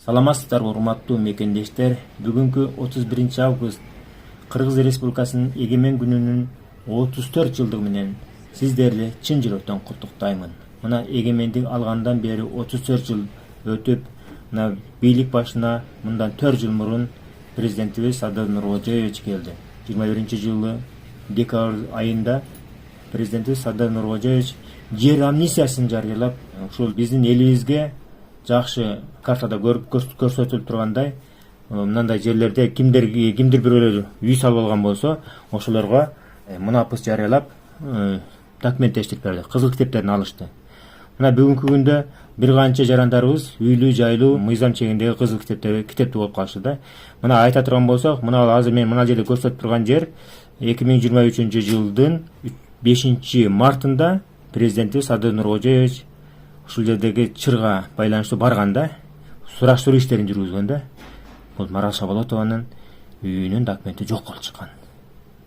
Саламатсыздарбы урматтуу мекендештер. Бүгүнкү 31 август Кыргыз Республикасынын эгемен күнүнүн 34 жылдыгы менен сиздерди чын жүрөктөн куттуктаймын. Мына эгемендик алгандан бери 34 жыл өтүп, мына бийлик башына мындан 4 жыл мурун президентибиз Садыр Нуркожоевич келди. 21-жылы декабрь айында президентибиз Садыр Нуркожоевич жер амнистиясын жарыялап, ушул биздин элибизге жакшы картада көрсөтүлүп тургандай, мындай жерлерде кимдир бирөөлөр үй салып алган болсо, ошолорго мунапыс жарыялап документтештирип берди, кызыл китептерин алышты. Мына бүгүнкү күндө бир канча жарандарыбыз үйлүү жайлуу мыйзам чегиндеги кызыл китептүү болуп калышты да. Мына айта турган болсок, мына азыр мен мына жерде көрсөтүп турган жер 2023-жылдын 5-мартында президентибиз Садыр Нуркожоевич ушул жердеги чырга байланыштуу барганда сураштыруу иштерин жүргүзгөн да. Бул Марал Шаболотованын үйүнүн документи жок болуп чыккан.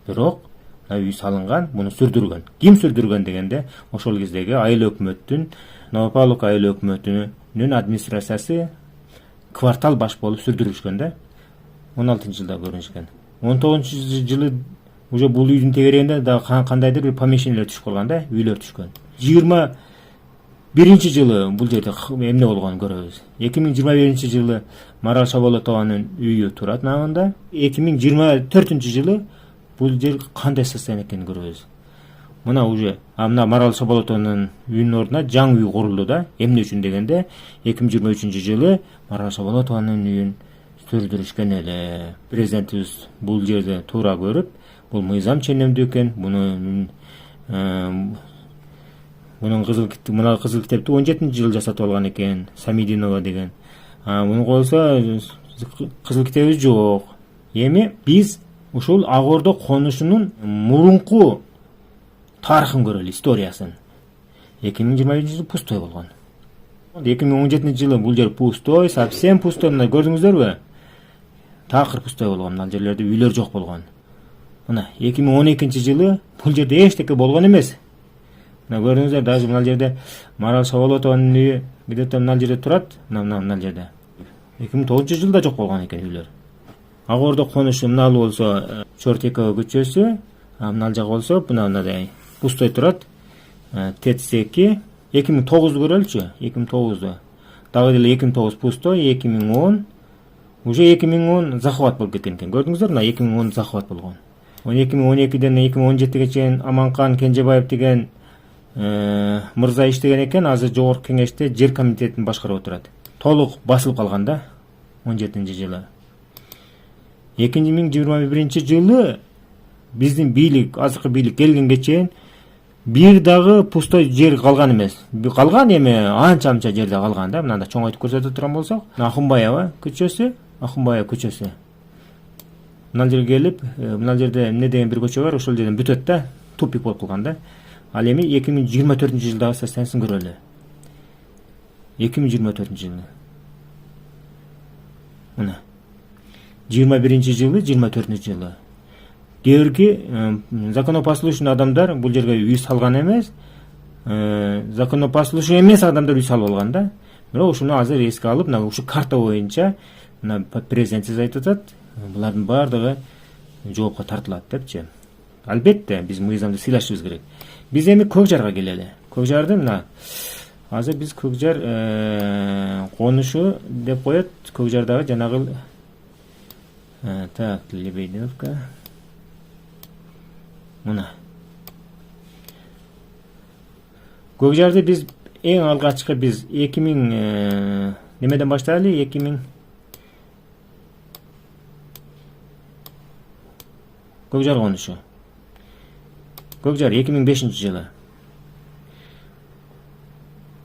Бирок үй салынган, муну сүрдүргөн. Ким сүрдүргөн дегенде, ошол кездеги айыл өкмөттүн, Новопавловка айыл өкмөтүнүн администрациясы квартал баш болуп сүрдүрүшкөн да. 16-жылда көрүнүшкөн. 19-жылы уже бул үйдүн тегерегинде да кандайдыр бир помещениялер түшүп калган да, үйлөр түшкөн. 21-жылы бул жерде эмне болгонун көрөбүз. 2021-жылы Марал Шаболотованын үйү турат намында. 2024-жылы бул жер кандай состояние экенин көрөбүз. Мына уже мына Марал Шаболотованын үйүнүн ордуна жаңы үй курулду да. Эмне үчүн дегенде 2023-жылы Марал Шаболотованын үйүн сүрдүрүшкөн эле. Президентибиз бул жерде туура көрүп, бул мыйзам ченемдүү экен, мунун кызыл китепти 17-жылы жасатып алган экен, Самидинова деген. Муну койсо кызыл китеби жок. Эми биз ушул Ак Ордо конушунун мурунку тарыхын көрөлү, историясын. 2021-жылы пустой болгон. 2017-жылы бул жер пустой, совсем пустой. Мына көрдүңүздөрбү? Такыр пустой болгон, мына жерлерде үйлөр жок болгон. Мына 2012-жылы бул жерде эчтеке болгон эмес. Мына көрдүңүздөр, даже мына жерде Марал Шаболотованын үйү где-то мына жерде турат, мына жерде. 2009-жылда жок болгон экен үйлөр. Ак Ордо конушу мына болсо Чортекова көчөсү, мына жак болсо мындай пустой турат. ТЭЦ-2 2009-ду көрөлүчү, 2009-ду. Дагы деле 2009 пустой, 2010 уже 2010 захват болуп кеткен экен. Көрдүңүздөр, мына 2010 захват болгон. 2012-ден 2017-ге чейин Аманкан Кенжебаев деген мырза иштеген экен, азыр жогорку кеңеште жер комитетин башкарып отурат. Толук басылып калган да 17-жылы. 2021-жылы биздин бийлик, азыркы бийлик келгенге чейин бир дагы пустой жер калган эмес. Калган эми анча жерде калган да. Мында чоңойтуп көрсөтө турган болсок, Ахунбаева көчөсү. Мына жерге келип, мына жерде эмне деген бир көчө бар, ошол жерден бүтөт да, тупик болуп калган да. Ал эми 2024-жылдагы состояниясын көрөлү. 2024-жылы. Мына 21-жылы, 24-жылы. Кээ законопослушный адамдар бул жерге үй салган эмес, законопослушный эмес адамдар үй салып алган да. Бирок ушуну азыр эске алып, мына ушу карта боюнча мына президентибиз айтып атат, булардын баардыгы жоопко тартылат депчи. Албетте биз мыйзамды сыйлашыбыз керек. Биз эми Көкжарга келели. Көкжарды мына азыр биз Көкжар конушу деп коет. Көкжардагы жанагы Лебедевка. Мына Көкжарды биз эң алгачкы биз 2000 немеден баштайлы, 2000 Көкжар конушу. Көкжар 2005-жылы.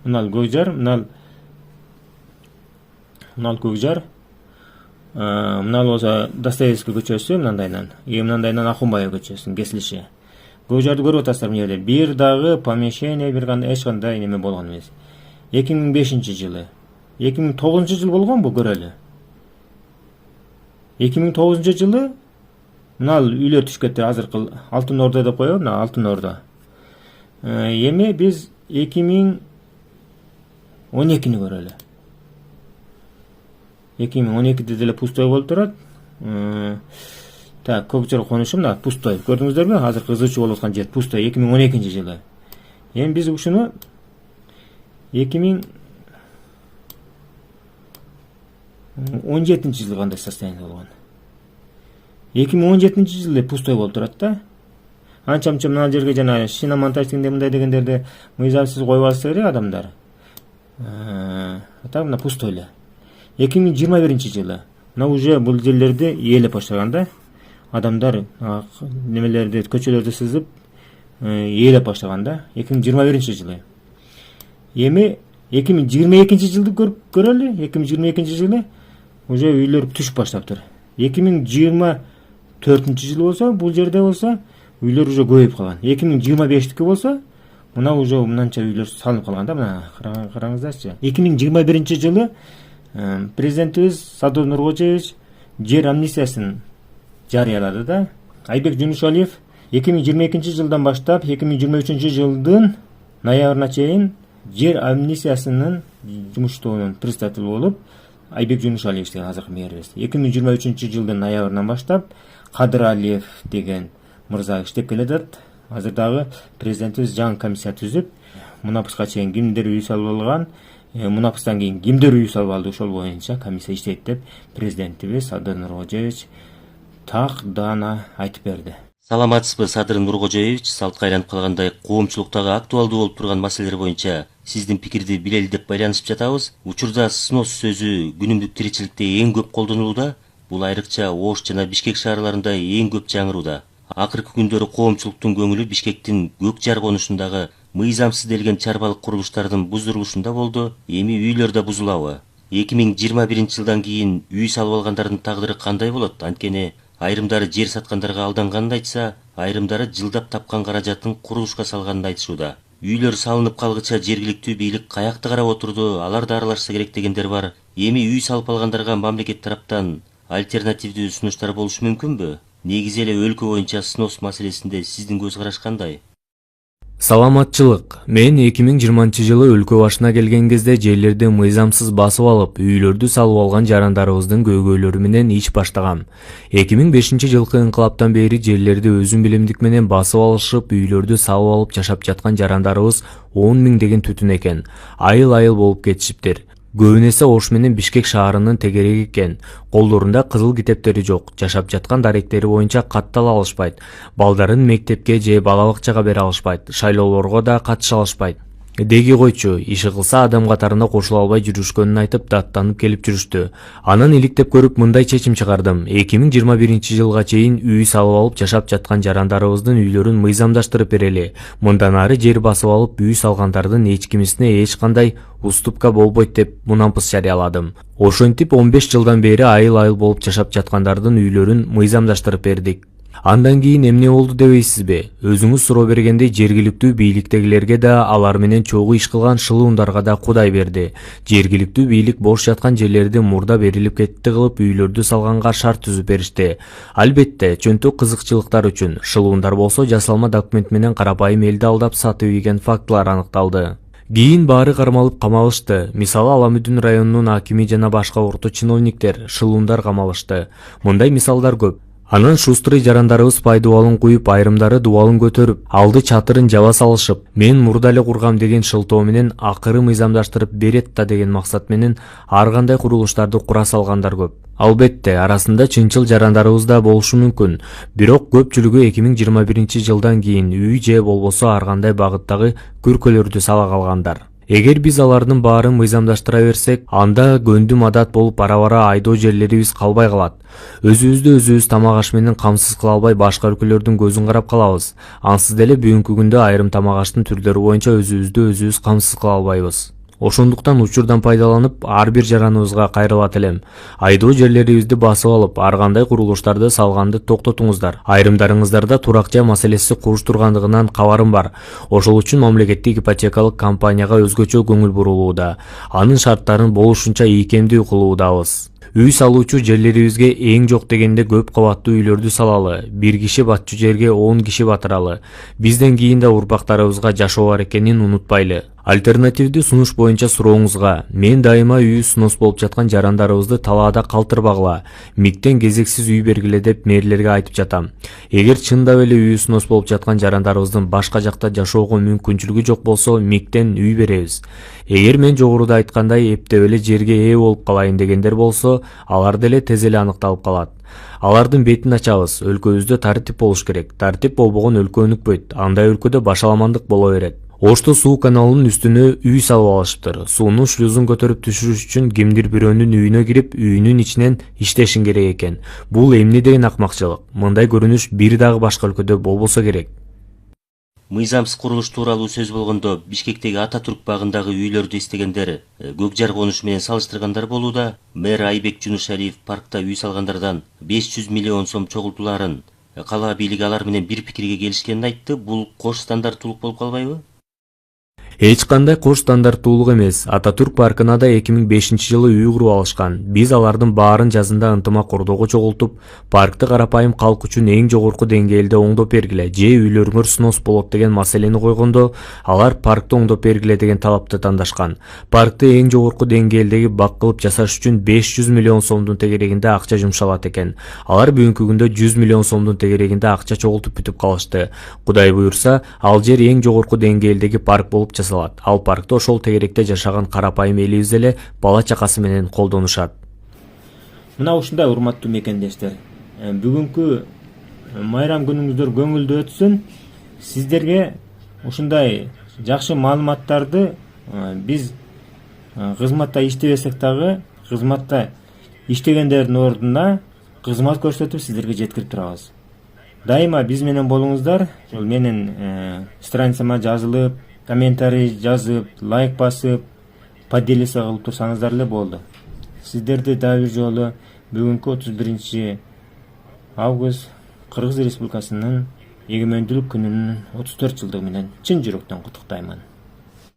Мына Көкжар, мына Көкжар. Мына болсо Достоевский көчөсү мындайынан, мындайынан Ахунбаев көчөсүнүн кесилиши. Көкжарды көрүп атасыздар мына жерде. Бир дагы помещение, бир кандай эч кандай неме болгон эмес. 2005-жылы. 2009-жылы болгон бул, көрөлү. 2009-жылы мына үйлөр түшүп кетти, азыркы Алтын Орда деп коебу, мына Алтын Орда. Эми биз 2012-ни көрөлү. 2012-де деле пустой болуп турат. Так, көк жер конушум да пустой. Көрдүңүздөрбү? Азыр кызуучу болуп аткан жер пустой 2012-жылы. Эми биз ушуну 2017-жылы кандай состояние болгон. 2017-жылы пустой болуп турат да. Анча-мынча мына жерге жана шиномонтаждыгында мындай дегендерди мыйзамсыз коюп алса керек адамдар. Так мына пустой эле. 2021-жылы мына уже бул жерлерди ээлеп баштаган да. Адамдар немелерди көчөлөрдү сызып ээлеп баштаган да. 2021-жылы. Эми 2022-жылды көрөлү. 2022-жылы уже үйлөр түшүп баштаптыр. 2024-жылы болсо бул жерде болсо үйлөр уже көбөйүп калган. 2025-тики болсо мына уже мынанча үйлөр салынып калган да. Мына караңыздарчы. 2021-жылы президентибиз Садыр Нуркожоевич жер амнистиясын жарыялады да. Айбек Жунушалиев 2022-жылдан баштап 2023-жылдын ноябрына чейин жер амнистиясынын жумуштоонун председатель болуп Айбек Жунушалиев деген азыркы мэрибиз. 2023-жылдын ноябрынан баштап Кадыралиев деген мырза иштеп келатат. Азыр дагы президентибиз жаңы комиссия түзүп, мунапыска чейин кимдер үй салып алган, мунапыстан кийин кимдер үй салып алды, ошол боюнча комиссия иштейт деп президентибиз Садыр Нуркожоевич так даана айтып берди. Саламатсызбы, Садыр Нуркожоевич? Салтка айланып калгандай коомчулуктагы актуалдуу болуп турган маселелер боюнча сиздин пикирди билели деп байланышып жатабыз. Учурда снос сөзү күнүмдүк тиричиликте эң көп колдонулууда. Бул айрыкча Ош жана Бишкек шаарларында эң көп жаңырууда. Акыркы күндөрү коомчулуктун көңүлү Бишкектин көк жар конушундагы мыйзамсыз делген чарбалык курулуштардын буздурулушунда болду. Эми үйлөр да бузулабы? 2021-жылдан кийин үй салып алгандардын тагдыры кандай болот? Анткени айрымдары жер саткандарга алданганын айтса, айрымдары жылдап тапкан каражатын курулушка салганын айтышууда. Үйлөр салынып калгыча жергиликтүү бийлик каякта карап отурду, алар да аралашса керек дегендер бар. Эми үй салып алгандарга мамлекет тараптан альтернативдүү сунуштар болушу мүмкүнбү? Негизи эле өлкө боюнча снос маселесинде сиздин көз караш кандай? Саламатчылык. Мен 2020-жылы өлкө башына келген кезде жерлерди мыйзамсыз басып алып, үйлөрдү салып алган жарандарыбыздын көйгөйлөрү менен иш баштагам. 2005-жылкы инкылаптан бери жерлерди өзүм билимдик менен басып алышып, үйлөрдү салып алып жашап жаткан жарандарыбыз 10 миңдеген түтүн экен. Айыл-айыл болуп кетишиптир. Көбүнесе Ош менен Бишкек шаарынын тегереги экен. Колдорунда кызыл китептери жок. Жашап жаткан даректери боюнча каттала алышпайт. Балдарын мектепке же бала бакчага бере алышпайт. Шайлоолорго да катыша алышпайт. Деги койчу, иши кылса адам катарына кошула албай жүрүшкөнүн айтып даттанып келип жүрүштү. Анан иликтеп көрүп мындай чечим чыгардым. 2021-жылга чейин үй салып алып жашап жаткан жарандарыбыздын үйлөрүн мыйзамдаштырып берели. Мындан ары жер басып алып үй салгандардын эч кимисине эч кандай уступка болбойт деп мунампыс жарыяладым. Ошентип 15 жылдан бери айыл-айыл болуп жашап жаткандардын үйлөрүн мыйзамдаштырып бердик. Андан кийин эмне болду дебейсизби? Өзүңүз суроо бергендей жергиликтүү бийликтегилерге да алар менен чогуу иш кылган шылуундарга да Кудай берди. Жергиликтүү бийлик бош жаткан жерлерди мурда берилип кетти кылып үйлөрдү салганга шарт түзүп беришти. Албетте, чөнтөк кызыкчылыктар үчүн. Шылуундар болсо жасалма документ менен карапайым элди алдап сатып ийген фактылар аныкталды. Кийин баары кармалып камалышты. Мисалы Аламүдүн районунун акими жана башка орто чиновниктер, шылуундар камалышты. Мындай мисалдар көп. Анан шустрый жарандарыбыз пай дубалын куюп, айрымдары дубалын көтөрүп, алды чатырын жаба салышып, мен мурда эле кургам деген шылтоо менен акыры мыйзамдаштырып берет да деген максат менен ар кандай курулуштарды кура салгандар көп. Албетте, арасында чынчыл жарандарыбыз да болушу мүмкүн. Бирок көпчүлүгү 2021-жылдан кийин үй же болбосо ар кандай багыттагы күркөлөрдү сала калгандар. Эгер биз алардын баарын мыйзамдаштыра берсек, анда көндүм адат болуп бара-бара айдоо жерлерибиз калбай калат. Өзүбүздү өзүбүз тамак аш менен камсыз кыла албай башка өлкөлөрдүн көзүн карап калабыз. Ансыз деле бүгүнкү күндө айрым тамак аштын түрлөрү боюнча өзүбүздү өзүбүз камсыз кыла албайбыз. Ошондуктан учурдан пайдаланып, ар бир жараныбызга кайрылат элем. Айдоо жерлерибизди басып алып, ар кандай курулуштарды салганды токтотуңуздар. Айрымдарыңыздарда турак жай маселеси куруш тургандыгынан кабарым бар. Ошол үчүн мамлекеттик ипотекалык компанияга өзгөчө көңүл бурулууда. Анын шарттарын болушунча ийкемдүү кылуудабыз. Үй салуучу жерлерибизге эң жок дегенде көп кабаттуу үйлөрдү салалы. Бир киши батчу жерге 10 киши батыралы. Бизден кийин да урпактарыбызга жашоо бар экенин унутпайлы. Альтернативдүү сунуш боюнча сурооңузга, мен дайыма үйү снос болуп жаткан жарандарыбызды талаада калтырбагыла, МИГтен кезексиз үй бергиле деп мэрлерге айтып жатам. Эгер чындап эле үйү снос болуп жаткан жарандарыбыздын башка жакта жашоого мүмкүнчүлүгү жок болсо, МИГтен үй беребиз. Эгер мен жогоруда айткандай эптеп эле жерге ээ болуп калайын дегендер болсо, алар деле тез эле аныкталып калат. Алардын бетин ачабыз. Өлкөбүздө тартип болуш керек. Тартип болбогон өлкө өнүкпөйт. Андай өлкөдө башаламандык боло берет. Ошто суу каналынын үстүнө үй салып алышыптыр. Суунун шлюзун көтөрүп түшүрүш үчүн кимдир бирөөнүн үйүнө кирип, үйүнүн ичинен иштешин керек экен. Бул эмне деген акмакчылык? Мындай көрүнүш бир дагы башка өлкөдө болбосо керек. Мыйзамсыз курулуш тууралуу сөз болгондо Бишкектеги Ататүрк багындагы үйлөрдү эстегендер көк жар конуш менен салыштыргандар болууда. Мэр Айбек Жунушалиев паркта үй салгандардан 500 миллион сом чогултуларын, кала бийлиги алар менен бир пикирге келишкенин айтты. Бул кош стандарттуулук болуп калбайбы? Эч кандай кош стандарттуулук эмес. Ататүрк паркына да 2005-жылы үй куруп алышкан. Биз алардын баарын жазында ынтымак кордоого чогултуп, паркты карапайым калк үчүн эң жогорку деңгээлде оңдоп бергиле, же үйлөрүңөр снос болот деген маселени койгондо, алар паркты оңдоп бергиле деген талапты тандашкан. Паркты эң жогорку деңгээлдеги бак кылып жасаш үчүн 500 миллион сомдун тегерегинде акча жумшалат экен. Алар бүгүнкү күндө 100 миллион сомдун тегерегинде акча чогултуп бүтүп калышты. Кудай буюрса, ал жер эң жогорку деңгээлдеги парк болуп жасалат. Ал паркты ошол тегеректе жашаган карапайым элибиз эле бала чакасы менен колдонушат. Мына ушундай урматтуу мекендештер. Бүгүнкү майрам күнүңүздөр көңүлдүү өтсүн. Сиздерге ушундай жакшы маалыматтарды биз кызматта иштебесек дагы, кызматта иштегендердин ордуна кызмат көрсөтүп сиздерге жеткирип турабыз. Дайыма биз менен болуңуздар. Ошол менин страницама жазылып, комментарий жазып, лайк басып, поделиться кылып турсаңыздар эле болду. Сиздерди дагы бир жолу бүгүнкү 31 август Кыргыз Республикасынын эгемендүүлүк күнүнүн 34 жылдыгы менен чын жүрөктөн куттуктаймын.